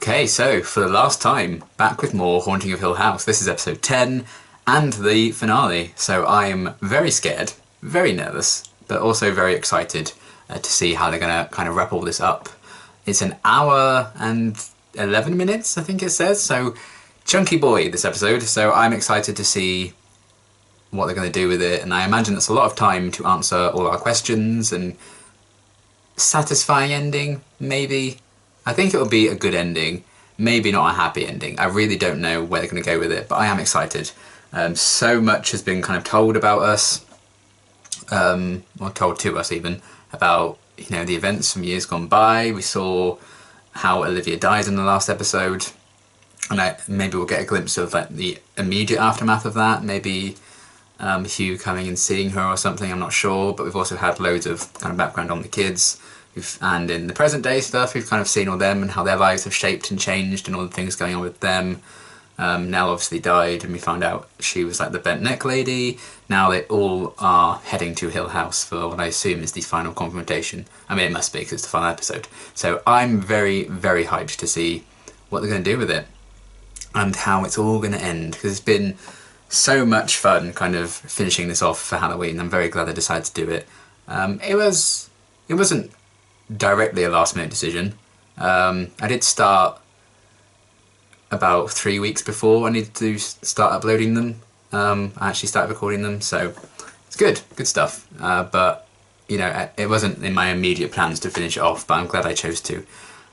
Okay, so for the last time, back with more Haunting of Hill House. This is episode 10 and the finale. So I am very scared, very nervous, but also very excited to see how they're going to kind of wrap all this up. It's an hour and 11 minutes, I think it says. So chunky boy, this episode. So I'm excited to see what they're going to do with it. And I imagine it's a lot of time to answer all our questions and satisfying ending, maybe. I think it'll be a good ending, maybe not a happy ending. I really don't know where they're going to go with it, but I am excited. So much has been kind of told about us, or told to us even, about, you know, the events from years gone by. We saw how Olivia died in the last episode, and maybe we'll get a glimpse of like the immediate aftermath of that. Maybe Hugh coming and seeing her or something, I'm not sure, but we've also had loads of kind of background on the kids. And in the present day stuff, we've kind of seen all them and how their lives have shaped and changed and all the things going on with them. Nell obviously died and we found out she was like the bent neck lady. Now they all are heading to Hill House for what I assume is the final confrontation. I mean, it must be because it's the final episode. So I'm very, very hyped to see what they're going to do with it and how it's all going to end, because it's been so much fun kind of finishing this off for Halloween. I'm very glad they decided to do it. It wasn't directly a last minute decision. I did start about 3 weeks before I needed to start uploading them. I actually started recording them, so it's good stuff. But you know, it wasn't in my immediate plans to finish it off, but I'm glad I chose to.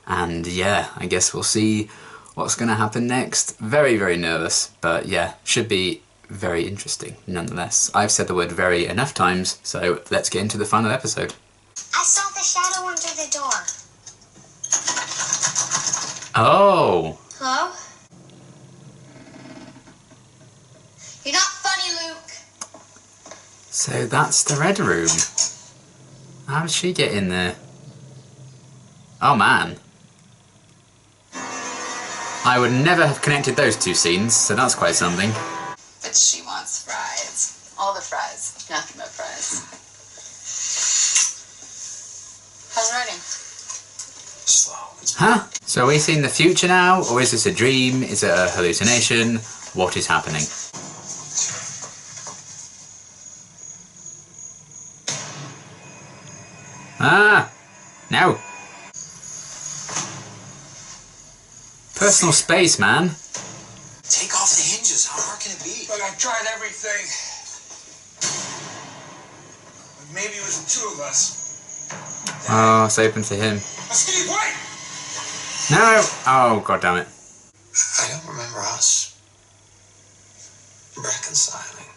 And yeah, I guess we'll see what's going to happen next. Very, very nervous, but yeah, should be very interesting nonetheless. I've said the word very enough times, so let's get into the final episode. I saw the shadow under the door. Oh. Hello? You're not funny, Luke. So that's the red room. How did she get in there? Oh man. I would never have connected those two scenes, so that's quite something. But she wants fries. All the fries. Nothing but fries. How's writing? Slow. Huh? So are we seeing the future now, or is this a dream? Is it a hallucination? What is happening? Ah! No! Personal space, man. Take off the hinges. How hard can it be? Look, I tried everything. Maybe it was the two of us. Oh, it's open to him. Steve, wait! No! Oh, god damn it. I don't remember us reconciling.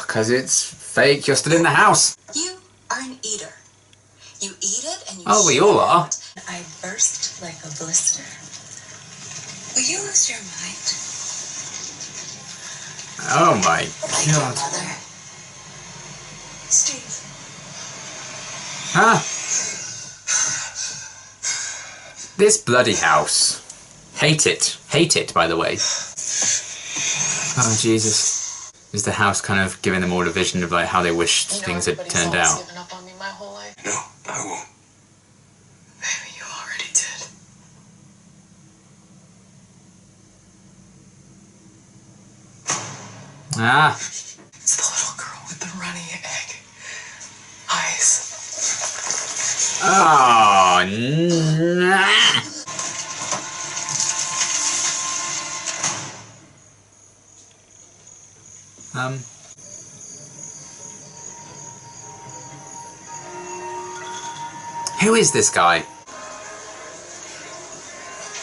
Because it's fake, you're still in the house. You are an eater. You eat it and you Oh, we all are. it. I burst like a blister. Will you lose your mind? Oh my Like your god. mother? Steve. Huh? This bloody house. Hate it. Hate it, by the way. Oh, Jesus. Is the house kind of giving them all a vision of like how they wished things had turned out? Given up on me my whole life. No, I won't. Maybe you already did. Ah. It's the little girl with the runny egg eyes. Oh, nah. Who is this guy?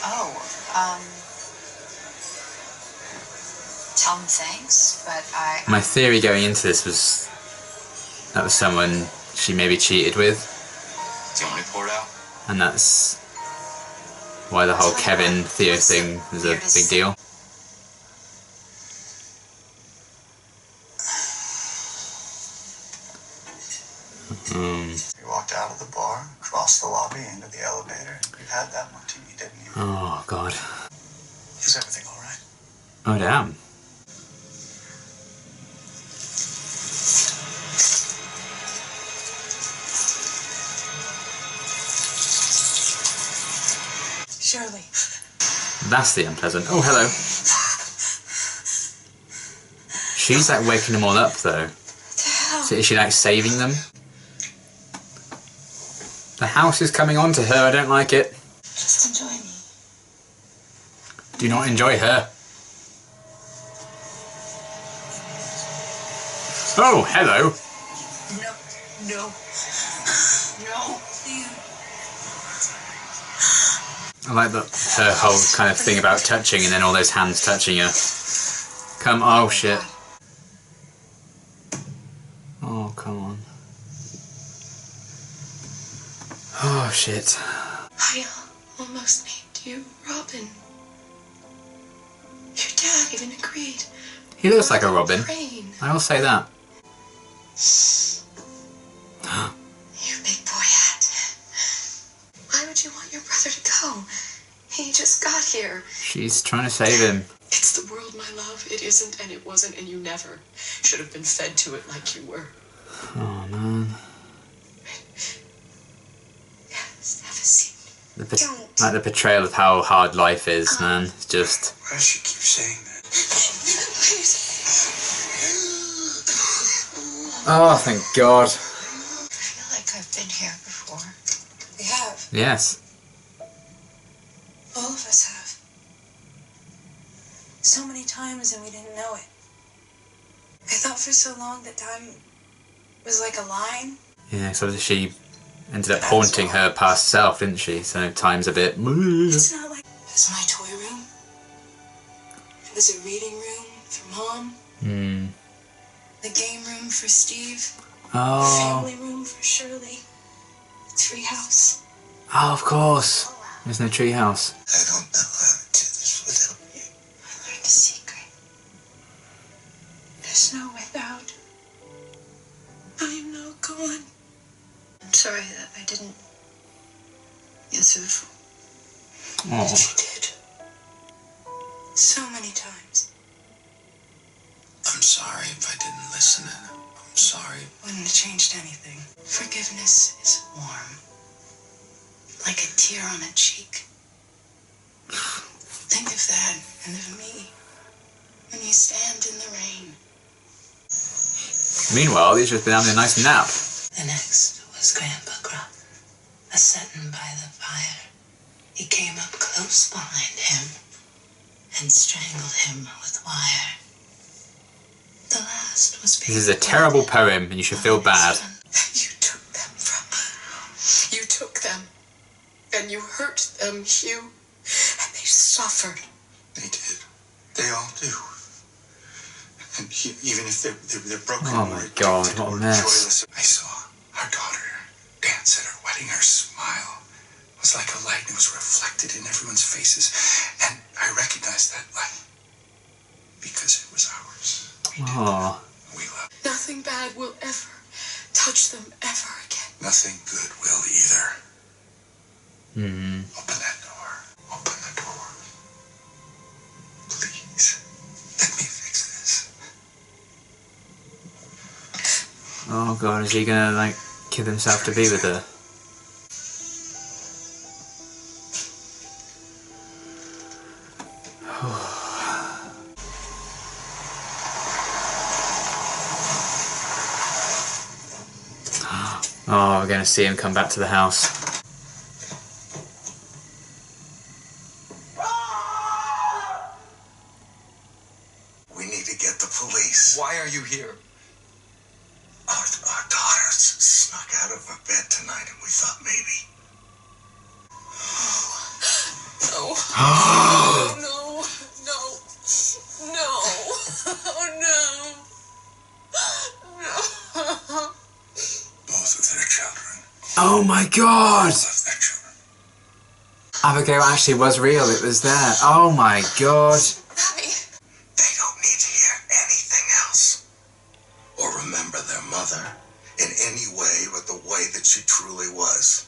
Oh, tell him thanks, but My theory going into this was that was someone she maybe cheated with, Do you want me to pour it out? and that's why the whole Kevin Theo thing was a big deal. You walked out of the bar, crossed the lobby into the elevator. You've had that martini, didn't you? Oh god. Is everything all right? Oh damn. Shirley. That's the unpleasant. Oh, hello. She's like waking them all up though. So is she like saving them? The house is coming on to her, I don't like it. Just enjoy me. Do not enjoy her. Oh, hello. No, no, no, please. I like her whole kind of thing about touching and then all those hands touching her. Come, oh shit. Oh, come on. Oh shit. I almost named you Robin. Your dad even agreed. He looks like a Robin. Rain. I will say that. You big boy hat. Why would you want your brother to go? He just got here. She's trying to save him. It's the world, my love. It isn't and it wasn't and you never should have been fed to it like you were. Oh man. Yes, have a seat. Like the portrayal of how hard life is, man. It's just... Why does she keep saying that? Please. Oh, thank God. I feel like I've been here before. We have. Yes. All of us have. So many times and we didn't know it. I thought for so long that time was like a line. Yeah, so she ended up haunting her past self, didn't she? So time's a bit... It's not like... It was my toy room. It was a reading room for Mom. Hmm. The game room for Steve. Oh. The family room for Shirley. The treehouse. Oh, of course. There's no treehouse. I don't know how to do this without you. I learned a secret. There's no without. I am now gone. I'm sorry that I didn't answer the phone. Oh. But you did. So many times. I'm sorry if I didn't listen, and I'm sorry. Wouldn't have changed anything. Forgiveness is warm. Like a tear on a cheek. Think of that and of me. When you stand in the rain. Meanwhile, he's just been having a nice nap. The next was Grandpa Gruff, a-settin' by the fire. He came up close behind him and strangled him with wire. The last was This is a terrible poem, and you should feel bad. You took them from me. You took them. And you hurt them, Hugh. And they suffered. They did. They all do. And even if they're broken, Oh my God, what a mess. joyless. I saw our daughter dance at her wedding. Her smile was like a light. It was reflected in everyone's faces, and I recognized that light because it was ours. We did. Oh. We loved. Nothing bad will ever touch them ever again. Nothing good will either. Hmm. Open that door. Open the door. Please. Let me fix this. Oh God, is he gonna like kill himself to be with her? Oh, we're gonna see him come back to the house. We need to get the police. Why are you here? Our daughter snuck out of her bed tonight, and we thought maybe. No. No. No. No. Oh, no. No. Both of their children. Oh my God! Both of their children. Abigail actually was real. It was there. Oh my God! Abby. They don't need to hear anything else. Or remember their mother in any way but the way that she truly was.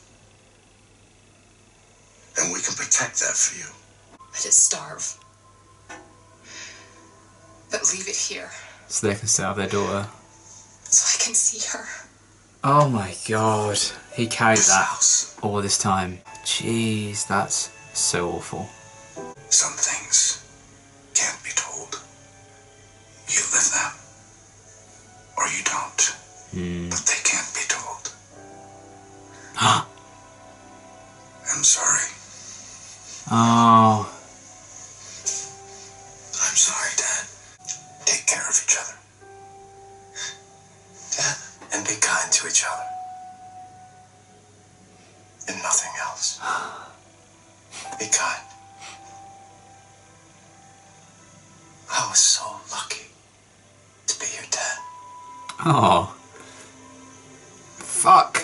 And we can protect that for you. Let it starve. But leave it here. So they can save their daughter. So I can see her. Oh my God! He carried This that house. all this time. Jeez, that's so awful. Some things can't be told. You live them, or you don't. But they can't be told. I'm sorry. Oh. I'm sorry, Dad. Take care of each other. Dad, and be kind to each other. And nothing else. Be kind. I was so lucky to be your dad. Oh. Fuck.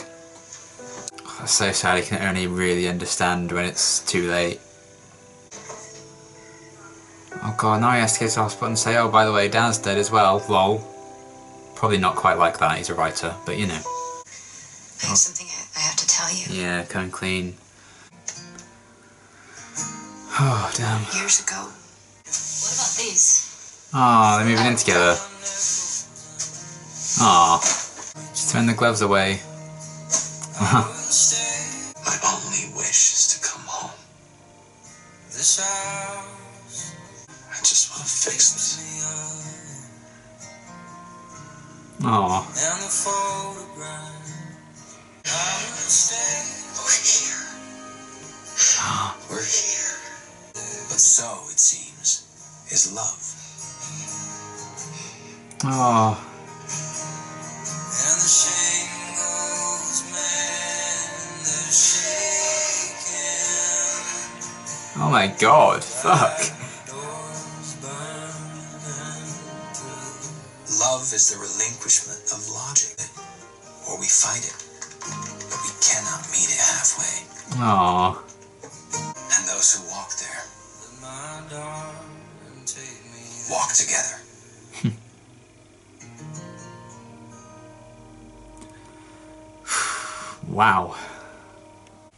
That's so sad, you can only really understand when it's too late. Oh god, now he has to go to the hospital and say, oh, by the way, Dad's dead as well, lol. Probably not quite like that, he's a writer, but you know. I have something I have to tell you. Yeah, come clean. Oh, damn. Years ago. What about these? Oh, they're moving in together. Oh. Just throwing the gloves away. My only wish is to come home. I just want to fix this. Oh. We're here. But so, it seems, is love. Oh. Oh my god, fuck. Love is the relinquishment of logic, or we fight it, but we cannot meet it halfway. Oh. And those who walk there walk together. Wow.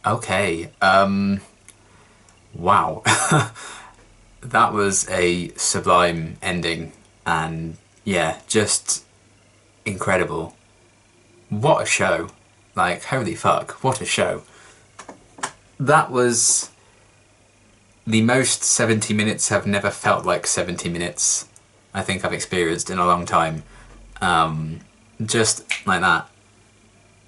Okay, wow. That was a sublime ending, and yeah, just incredible. What a show. Like, holy fuck, what a show. That was the most 70 minutes have never felt like 70 minutes I think I've experienced in a long time. Just like that.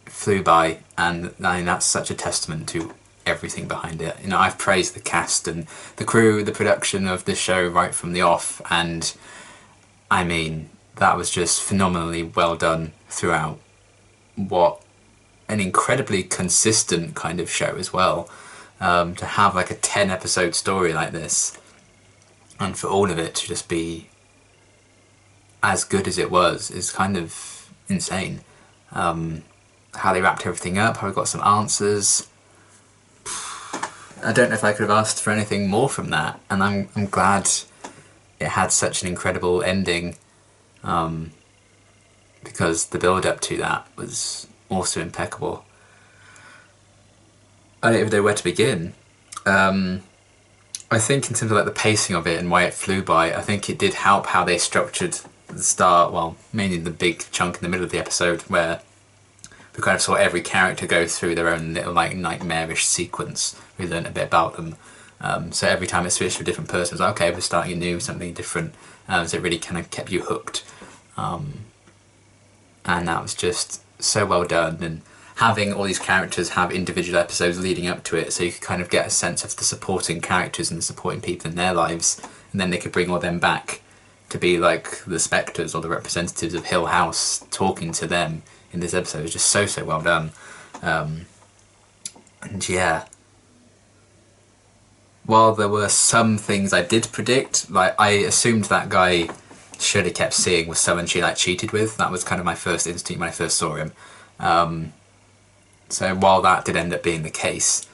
Flew by, and I mean, that's such a testament to everything behind it. You know, I've praised the cast and the crew, the production of this show right from the off, and I mean, that was just phenomenally well done throughout. What an incredibly consistent kind of show as well. To have like a 10 episode story like this, and for all of it to just be as good as it was is kind of insane. How they wrapped everything up, how we got some answers. I don't know if I could have asked for anything more from that, and I'm glad it had such an incredible ending, because the build up to that was also impeccable. I don't even know where to begin. I think in terms of like the pacing of it and why it flew by, I think it did help how they structured the start, well, mainly the big chunk in the middle of the episode where we kind of saw every character go through their own little like nightmarish sequence. We learned a bit about them. So every time it switched to a different person, it was like, okay, we're starting anew, something different. So it really kind of kept you hooked. And that was just so well done. And having all these characters have individual episodes leading up to it, so you could kind of get a sense of the supporting characters and the supporting people in their lives, and then they could bring all them back to be like the spectres or the representatives of Hill House talking to them in this episode. Is just so well done. And yeah, while there were some things I did predict, like I assumed that guy Shirley kept seeing was someone she like cheated with. That was kind of my first instinct when I first saw him. So while that did end up being the case,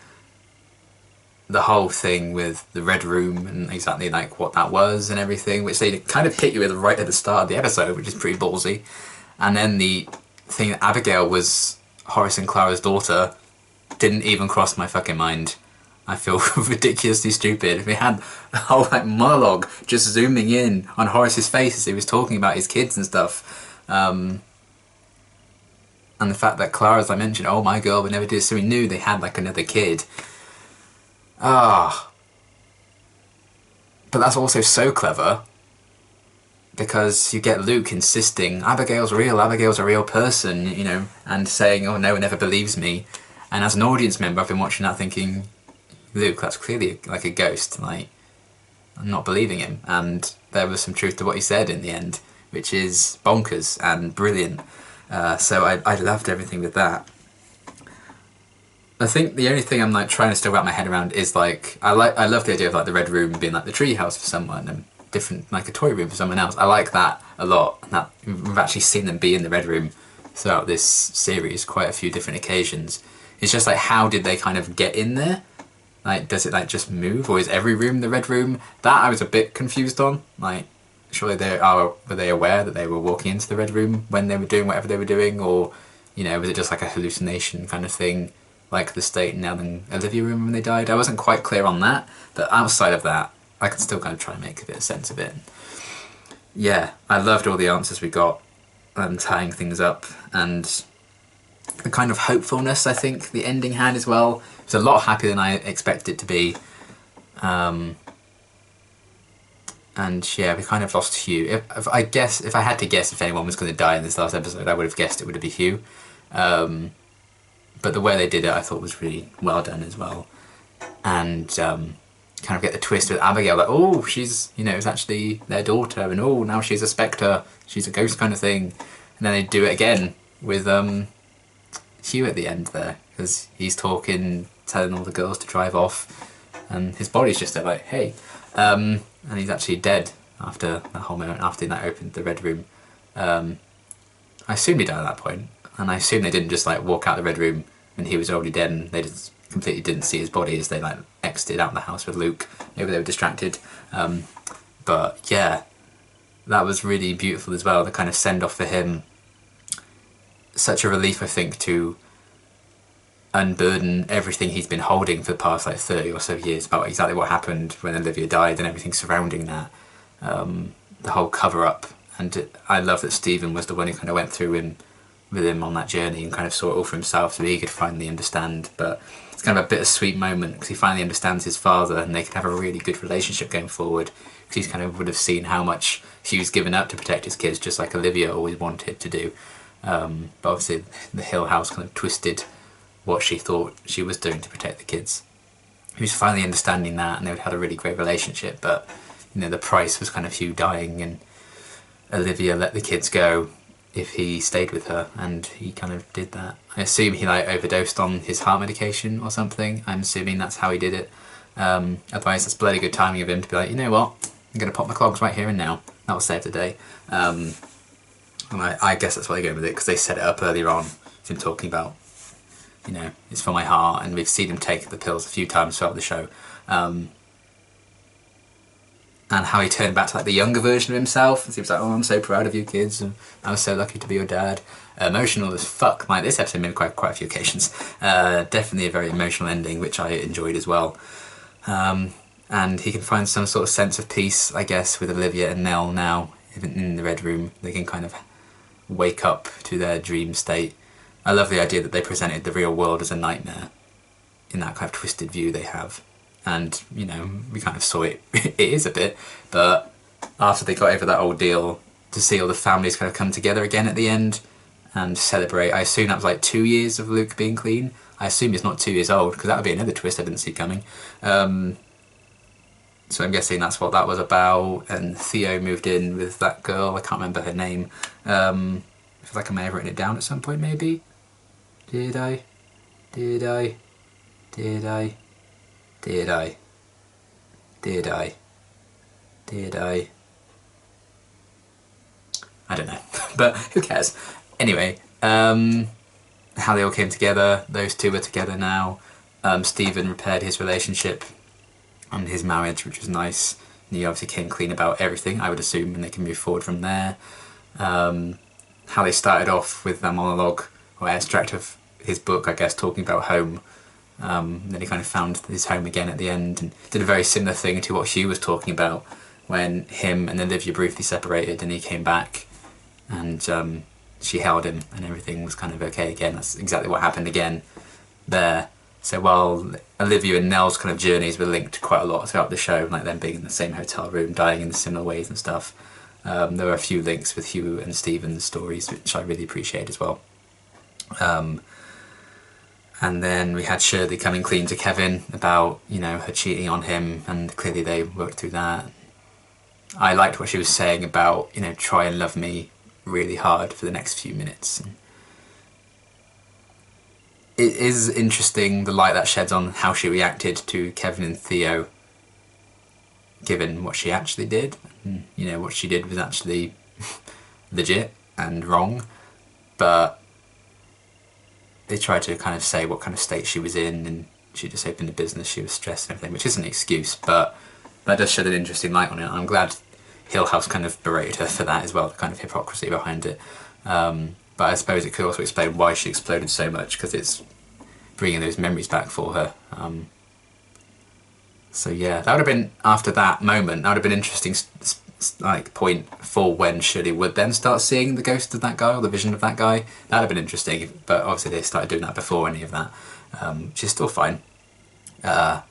the whole thing with the Red Room and exactly like what that was and everything, which they kind of hit you with right at the start of the episode, which is pretty ballsy. And then the thing that Abigail was Horace and Clara's daughter didn't even cross my fucking mind. I feel ridiculously stupid. We had the whole like monologue just zooming in on Horace's face as he was talking about his kids and stuff. And the fact that Clara, as I mentioned, oh my god, we never did, so we knew they had like another kid. Ah. But that's also so clever, because you get Luke insisting, Abigail's a real person, you know, and saying, oh, no one ever believes me. And as an audience member, I've been watching that thinking, Luke, that's clearly like a ghost, like, I'm not believing him. And there was some truth to what he said in the end, which is bonkers and brilliant. So I loved everything with that. I think the only thing I'm like trying to still wrap my head around is like, I love the idea of like the red room being like the tree house for someone and different, like a toy room for someone else. I like that a lot. And that we've actually seen them be in the red room throughout this series, quite a few different occasions. It's just like, how did they kind of get in there? Like, does it like just move, or is every room the red room? That I was a bit confused on. Like, surely were they aware that they were walking into the red room when they were doing whatever they were doing, or, you know, was it just like a hallucination kind of thing, like the State and Nell and Olivia room when they died? I wasn't quite clear on that, but outside of that, I can still kind of try and make a bit of sense of it. Yeah, I loved all the answers we got, and tying things up, and the kind of hopefulness I think the ending had as well. It was a lot happier than I expected it to be. And yeah, we kind of lost Hugh. If I had to guess if anyone was going to die in this last episode, I would have guessed it would be Hugh. But the way they did it, I thought was really well done as well. And kind of get the twist with Abigail, like, oh, she's, you know, it's actually their daughter, and oh, now she's a spectre, she's a ghost kind of thing. And then they do it again with Hugh at the end there, because he's talking, telling all the girls to drive off, and his body's just there like, hey. And he's actually dead after that whole moment, after that opened the red room. I assumed he died at that point, and I assume they didn't just like walk out the red room and he was already dead, and they just completely didn't see his body as they like exited out of the house with Luke. Maybe they were distracted. But yeah, that was really beautiful as well, the kind of send off for him. Such a relief, I think, to unburden everything he's been holding for the past like 30 or so years about exactly what happened when Olivia died and everything surrounding that. The whole cover up. And I love that Stephen was the one who kind of went through with him on that journey and kind of saw it all for himself, so he could finally understand. But it's kind of a bittersweet moment, because he finally understands his father and they could have a really good relationship going forward, because he kind of would have seen how much Hugh's given up to protect his kids, just like Olivia always wanted to do. But obviously the Hill House kind of twisted what she thought she was doing to protect the kids. He was finally understanding that, and they would have had a really great relationship, but, you know, the price was kind of Hugh dying, and Olivia let the kids go if he stayed with her, and he kind of did that. I assume he like overdosed on his heart medication or something. I'm assuming that's how he did it. Otherwise, that's bloody good timing of him to be like, you know what, I'm going to pop my clogs right here and now. That will save the day. And I guess that's why they're going with it, because they set it up earlier on, him talking about, you know, it's for my heart, and we've seen him take the pills a few times throughout the show. And how he turned back to like the younger version of himself, and he was like, oh, I'm so proud of you kids, and I was so lucky to be your dad. Emotional as fuck. Like, this episode made quite a few occasions. Definitely a very emotional ending, which I enjoyed as well. And he can find some sort of sense of peace, I guess, with Olivia and Nell now, even in the red room. They can kind of wake up to their dream state. I love the idea that they presented the real world as a nightmare in that kind of twisted view they have. And, you know, we kind of saw it, it is a bit, but after they got over that ordeal, to see all the families kind of come together again at the end and celebrate. I assume that was like 2 years of Luke being clean. I assume he's not 2 years old, because that would be another twist I didn't see coming. So I'm guessing that's what that was about, and Theo moved in with that girl, I can't remember her name. I feel like I may have written it down at some point, maybe? Did I? I don't know, but who cares? Anyway, how they all came together, those two are together now. Stephen repaired his relationship and his marriage, which was nice. And he obviously came clean about everything, I would assume, and they can move forward from there. How they started off with a monologue or extract of his book, I guess, talking about home. Then he kind of found his home again at the end, and did a very similar thing to what Hugh was talking about when him and Olivia briefly separated, and he came back and she held him and everything was kind of okay again. That's exactly what happened again there. So while Olivia and Nell's kind of journeys were linked quite a lot throughout the show, like them being in the same hotel room, dying in similar ways and stuff, there were a few links with Hugh and Stephen's stories, which I really appreciate as well. And then we had Shirley coming clean to Kevin about, you know, her cheating on him, and clearly they worked through that. I liked what she was saying about, you know, try and love me really hard for the next few minutes. It is interesting the light that sheds on how she reacted to Kevin and Theo, given what she actually did. You know, what she did was actually legit and wrong, but they tried to kind of say what kind of state she was in, and she just opened a business, she was stressed and everything, which isn't an excuse, but that does shed an interesting light on it. I'm glad Hill House kind of berated her for that as well, the kind of hypocrisy behind it. But I suppose it could also explain why she exploded so much, because it's bringing those memories back for her. So yeah, that would have been, after that moment, that would have been interesting like point for when Shirley would then start seeing the ghost of that guy, or the vision of that guy. That would have been interesting, but obviously they started doing that before any of that, which is still fine. But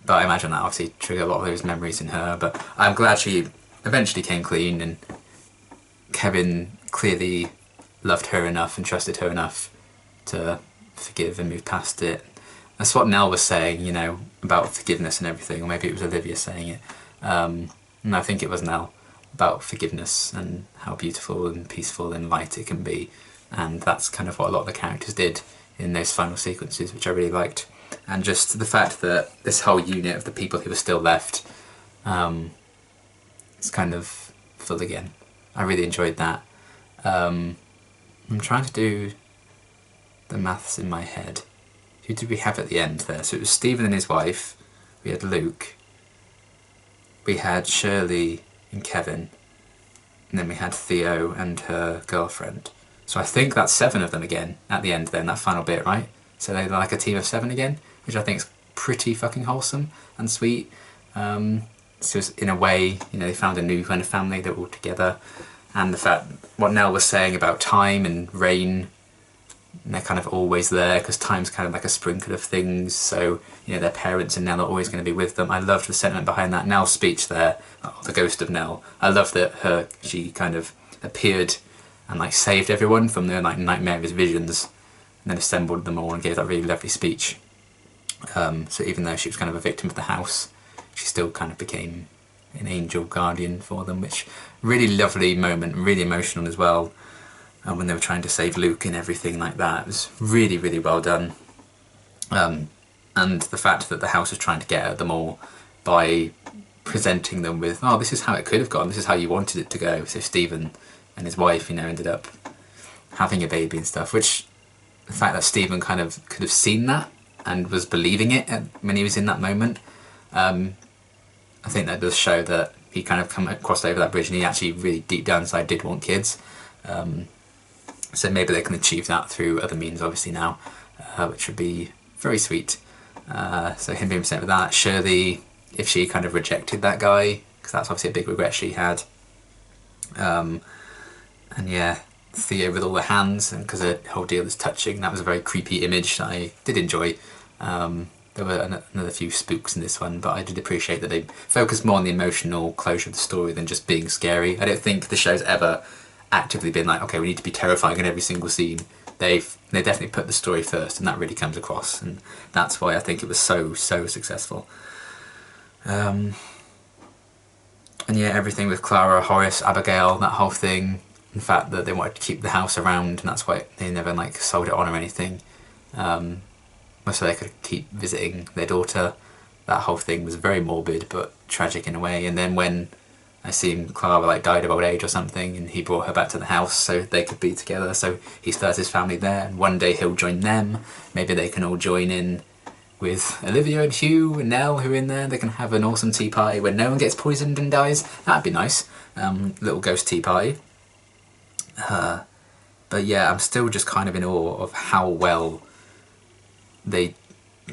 I imagine that obviously triggered a lot of those memories in her, but I'm glad she eventually came clean, and Kevin clearly loved her enough and trusted her enough to forgive and move past it. That's what Nell was saying, you know, about forgiveness and everything, or maybe it was Olivia saying it. And I think it was Nell, about forgiveness and how beautiful and peaceful and light it can be. And that's kind of what a lot of the characters did in those final sequences, which I really liked. And just the fact that this whole unit of the people who were still left is kind of full again. I really enjoyed that. I'm trying to do the maths in my head. Who did we have at the end there? So it was Stephen and his wife, we had Luke, we had Shirley and Kevin, and then we had Theo and her girlfriend. So I think that's 7 of them again at the end then, that final bit, right? So they're like a team of 7 again, which I think is pretty fucking wholesome and sweet. So in a way, you know, they found a new kind of family, they're all together. And the fact, what Nell was saying about time and rain, and they're kind of always there, because time's kind of like a sprinkle of things, so, you know, their parents and Nell are always going to be with them. I loved the sentiment behind that. Nell's speech there, the ghost of Nell. I love that she kind of appeared and like saved everyone from their like nightmarish visions, and then assembled them all and gave that really lovely speech. So even though she was kind of a victim of the house, she still kind of became an angel guardian for them, which really lovely moment, really emotional as well. When they were trying to save Luke and everything like that, it was really, really well done. And the fact that the house was trying to get at them all by presenting them with, oh, this is how it could have gone, this is how you wanted it to go. So Stephen and his wife, you know, ended up having a baby and stuff, which the fact that Stephen kind of could have seen that and was believing it when he was in that moment, I think that does show that he kind of crossed over that bridge and he actually really deep down inside did want kids. So maybe they can achieve that through other means obviously now, which would be very sweet. So him being upset with that. Shirley, if she kind of rejected that guy, because that's obviously a big regret she had. And yeah, Theo with all the hands, and because the whole deal is touching, that was a very creepy image that I did enjoy. There were another few spooks in this one, but I did appreciate that they focused more on the emotional closure of the story than just being scary. I don't think the show's ever actively been like, okay, we need to be terrifying in every single scene. They definitely put the story first, and that really comes across, and that's why I think it was so successful. And yeah, everything with Clara, Horace, Abigail, that whole thing, the fact that they wanted to keep the house around, and that's why they never like sold it on or anything, so they could keep visiting their daughter. That whole thing was very morbid but tragic in a way. And then when I assume Clara like died of old age or something, and he brought her back to the house so they could be together, so he still has his family there, and one day he'll join them. Maybe they can all join in with Olivia and Hugh and Nell who are in there. They can have an awesome tea party where no one gets poisoned and dies. That'd be nice. Little ghost tea party. But yeah, I'm still just kind of in awe of how well they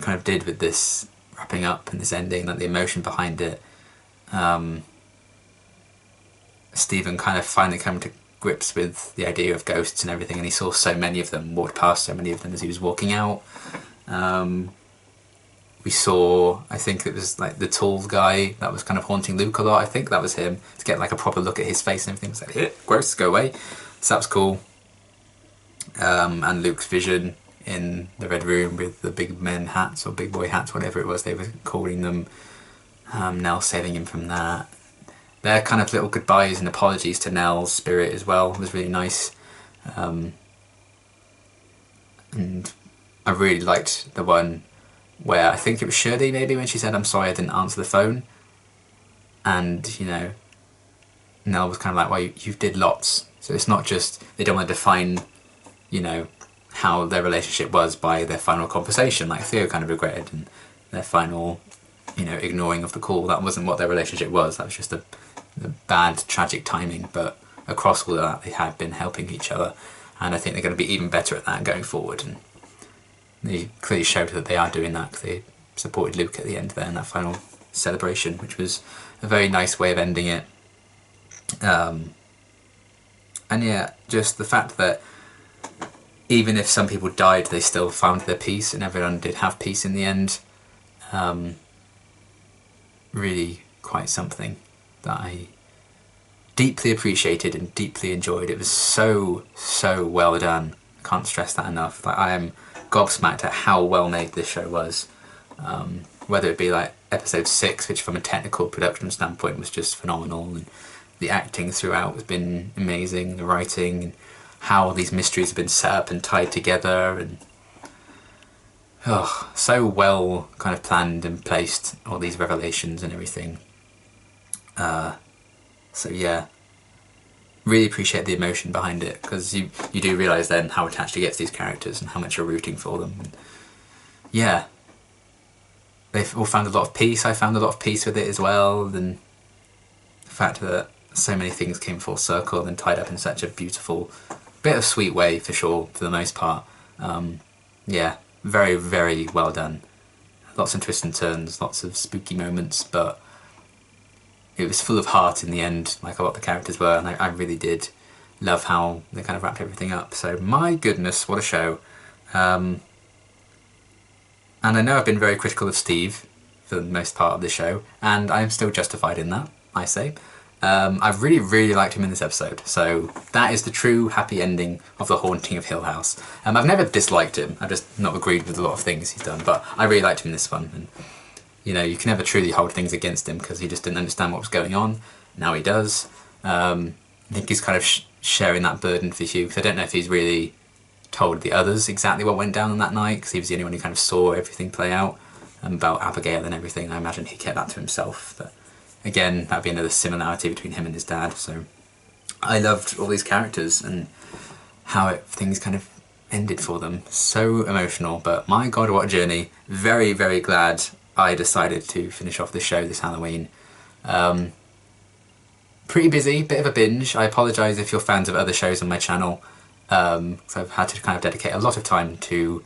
kind of did with this wrapping up and this ending, like the emotion behind it. Stephen kind of finally came to grips with the idea of ghosts and everything, and he saw so many of them, walked past so many of them as he was walking out. We saw, I think it was like the tall guy that was kind of haunting Luke a lot. I think that was him, to get like a proper look at his face and everything. It was like, gross, go away. So that was cool. And Luke's vision in the Red Room with the big men hats, or big boy hats, whatever it was they were calling them. Nell saving him from that. Their kind of little goodbyes and apologies to Nell's spirit as well was really nice. And I really liked the one where, I think it was Shirley maybe, when she said, "I'm sorry I didn't answer the phone." And, you know, Nell was kind of like, well, you did lots. So it's not just, they don't want to define, you know, how their relationship was by their final conversation, like Theo kind of regretted, and their final, you know, ignoring of the call. That wasn't what their relationship was. That was just the bad, tragic timing. But across all of that, they had been helping each other. And I think they're going to be even better at that going forward. And they clearly showed that they are doing that, because they supported Luke at the end there in that final celebration, which was a very nice way of ending it. And yeah, just the fact that even if some people died, they still found their peace, and everyone did have peace in the end. Really quite something that I deeply appreciated and deeply enjoyed. It was so well done. I can't stress that enough. Like, I am gobsmacked at how well made this show was. Whether it be like episode 6, which from a technical production standpoint was just phenomenal, and the acting throughout has been amazing, the writing, and how these mysteries have been set up and tied together, and so well kind of planned and placed, all these revelations and everything. So yeah, really appreciate the emotion behind it, because you do realise then how attached you get to these characters and how much you're rooting for them. And yeah, they've all found a lot of peace. I found a lot of peace with it as well, and the fact that so many things came full circle and tied up in such a beautiful, bit of sweet way for sure, for the most part. Yeah, very well done. Lots of twists and turns, lots of spooky moments, but it was full of heart in the end, like a lot of the characters were, and I really did love how they kind of wrapped everything up. So my goodness, what a show. And I know I've been very critical of Steve for the most part of the show, and I'm still justified in that, I say. I've really liked him in this episode, so that is the true happy ending of The Haunting of Hill House. I've never disliked him, I've just not agreed with a lot of things he's done, but I really liked him in this one. And you know, you can never truly hold things against him, because he just didn't understand what was going on. Now he does. I think he's kind of sharing that burden for Hugh, because I don't know if he's really told the others exactly what went down on that night, because he was the only one who kind of saw everything play out, about Abigail and everything. I imagine he kept that to himself. But again, that'd be another similarity between him and his dad. So I loved all these characters and how things kind of ended for them. So emotional, but my God, what a journey. Very glad I decided to finish off this show this Halloween. Pretty busy, bit of a binge. I apologise if you're fans of other shows on my channel, because I've had to kind of dedicate a lot of time to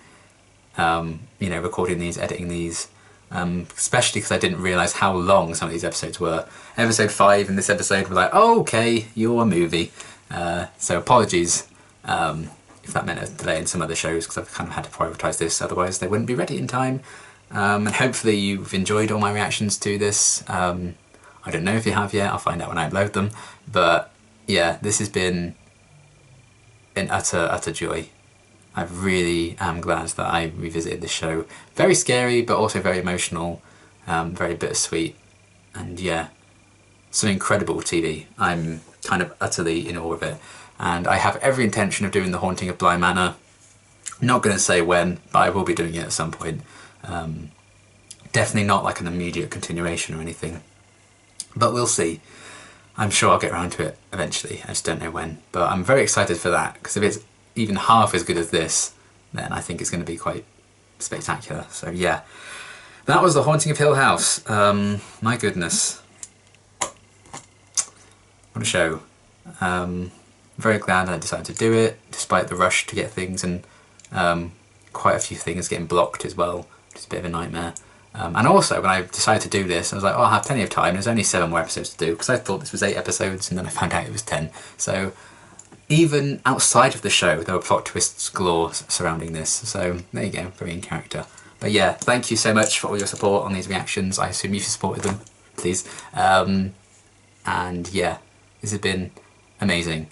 you know, recording these, editing these, especially because I didn't realise how long some of these episodes were. Episode 5 and this episode were like, oh, okay, you're a movie. So apologies if that meant a delay in some other shows, because I've kind of had to prioritise this, otherwise they wouldn't be ready in time. And hopefully you've enjoyed all my reactions to this. I don't know if you have yet, I'll find out when I upload them. But yeah, this has been an utter joy. I really am glad that I revisited this show. Very scary, but also very emotional, very bittersweet, and yeah, some incredible TV. I'm kind of utterly in awe of it, and I have every intention of doing The Haunting of Bly Manor. Not going to say when, but I will be doing it at some point. Definitely not like an immediate continuation or anything, but we'll see. I'm sure I'll get around to it eventually, I just don't know when. But I'm very excited for that, because if it's even half as good as this, then I think it's going to be quite spectacular. So yeah, that was The Haunting of Hill House. My goodness, what a show. Very glad I decided to do it, despite the rush to get things, and quite a few things getting blocked as well, which is a bit of a nightmare. And also, when I decided to do this, I was like, oh, I'll have plenty of time, there's only 7 more episodes to do, because I thought this was 8 episodes, and then I found out it was 10. So even outside of the show, there were plot twists galore surrounding this. So there you go, very in character. But yeah, thank you so much for all your support on these reactions. I assume you've supported them, please. And yeah, this has been amazing.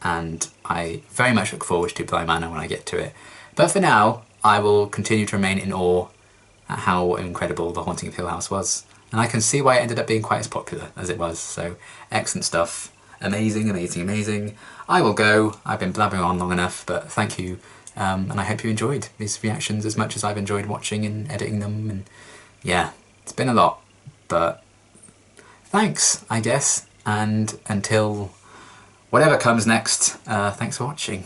And I very much look forward to Bly Manor when I get to it. But for now, I will continue to remain in awe at how incredible The Haunting of Hill House was. And I can see why it ended up being quite as popular as it was. So excellent stuff. Amazing, amazing, amazing. I will go. I've been blabbering on long enough, but thank you. And I hope you enjoyed these reactions as much as I've enjoyed watching and editing them. And yeah, it's been a lot, but thanks, I guess. And until whatever comes next, thanks for watching.